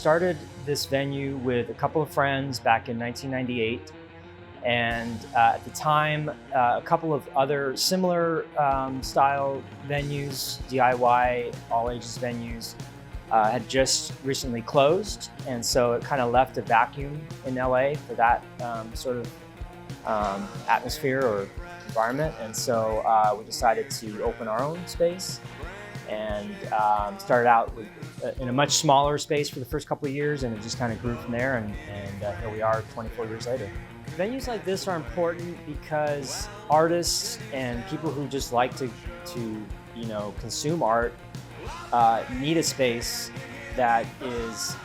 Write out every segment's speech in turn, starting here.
started this venue with a couple of friends back in 1998. And at the time, a couple of other similar style venues, DIY, all ages venues, had just recently closed. And so it kind of left a vacuum in LA for that sort of atmosphere or environment. And so we decided to open our own space and started out with, in a much smaller space for the first couple of years, and it just kind of grew from there. And here we are 24 years later. Venues like this are important because artists and people who just like to consume art need a space that is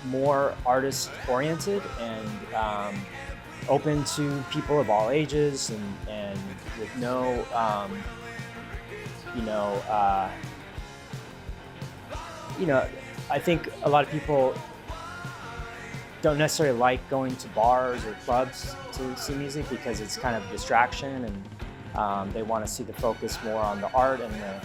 more artist-oriented and open to people of all ages, and with no, I think a lot of people don't necessarily like going to bars or clubs to see music because it's kind of a distraction, and they want to see the focus more on the art and the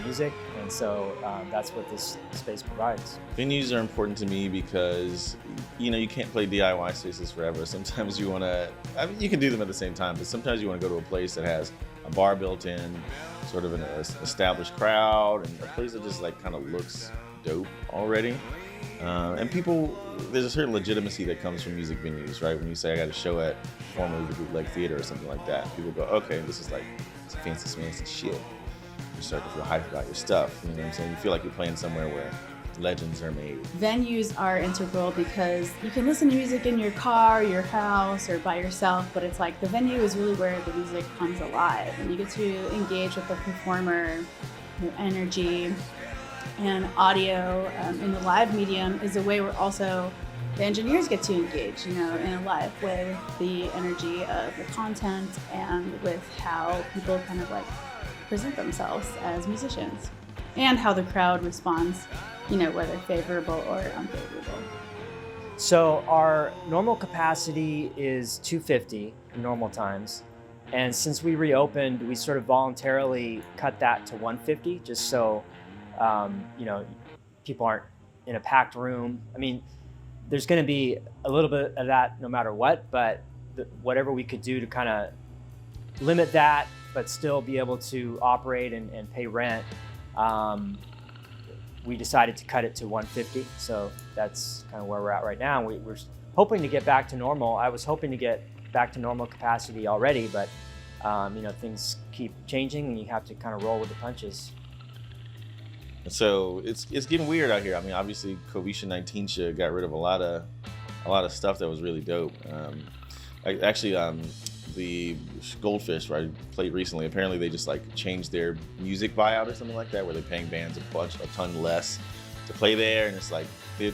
music, and so that's what this space provides. Venues are important to me because you can't play DIY spaces forever. Sometimes you want to, you can do them at the same time, but sometimes you want to go to a place that has a bar built in, sort of an established crowd, and a place that just like kind of looks dope already. And people, there's a certain legitimacy that comes from music venues, right? When you say I got a show at formerly the Bootleg Theater or something like that, people go, okay, this is like some fancy shit. You start to feel hyped about your stuff, you know what I'm saying? You feel like you're playing somewhere where legends are made. Venues are integral because you can listen to music in your car, your house, or by yourself, but it's like the venue is really where the music comes alive, and you get to engage with the performer, their energy. And audio in the live medium is a way where also the engineers get to engage, in a live way with the energy of the content and with how people kind of like present themselves as musicians, and how the crowd responds, whether favorable or unfavorable. So our normal capacity is 250 in normal times. And since we reopened, we sort of voluntarily cut that to 150 just so people aren't in a packed room. I mean, there's going to be a little bit of that no matter what, but whatever we could do to kind of limit that, but still be able to operate and pay rent, we decided to cut it to 150. So that's kind of where we're at right now. We're hoping to get back to normal. I was hoping to get back to normal capacity already, but things keep changing and you have to kind of roll with the punches. So it's getting weird out here. I mean, obviously, Kovisha19 got rid of a lot of stuff that was really dope. The Goldfish, where I played recently, apparently they just like changed their music buyout or something like that, where they're paying bands a ton less to play there, and it's like the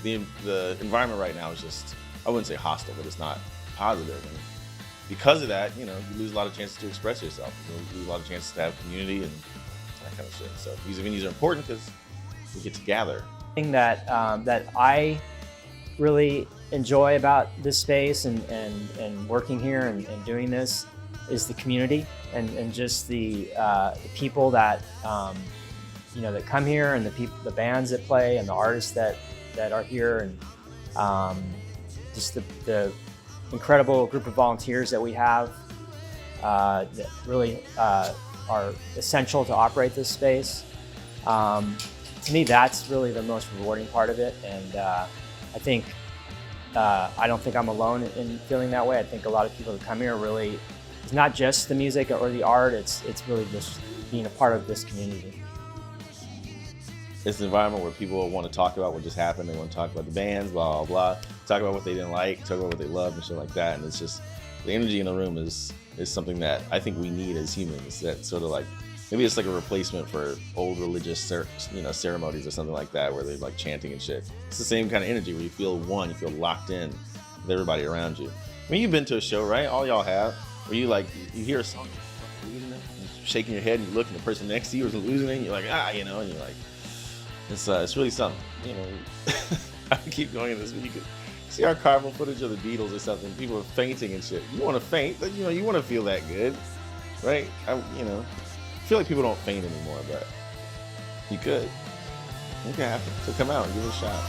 environment right now is just, I wouldn't say hostile, but it's not positive. And because of that, you lose a lot of chances to express yourself. You lose a lot of chances to have community and that kind of shit. So music venues are important because we get to gather. The thing that I really enjoy about this space and working here and doing this is the community and just the people that that come here, and the bands that play, and the artists that are here, and just the incredible group of volunteers that we have that really are essential to operate this space. To me, that's really the most rewarding part of it, and I think I don't think I'm alone in feeling that way. I think a lot of people that come here really, it's not just the music or the art, it's really just being a part of this community. It's an environment where people want to talk about what just happened. They want to talk about the bands, blah, blah, blah. Talk about what they didn't like, talk about what they loved and shit like that. And it's just, the energy in the room is something that I think we need as humans. That sort of like, maybe it's like a replacement for old religious ceremonies or something like that, where they're like chanting and shit. It's the same kind of energy where you feel one, you feel locked in with everybody around you. I mean, you've been to a show, right? All y'all have, where you hear a song, you're shaking your head and you look and the person next to you is losing it and you're like, and you're like, it's really something, I keep going in this, but you could see archival footage of the Beatles or something, people are fainting and shit. You want to faint, but you want to feel that good, right? I feel like people don't faint anymore, but you could. Make it happen. So come out and give it a shot.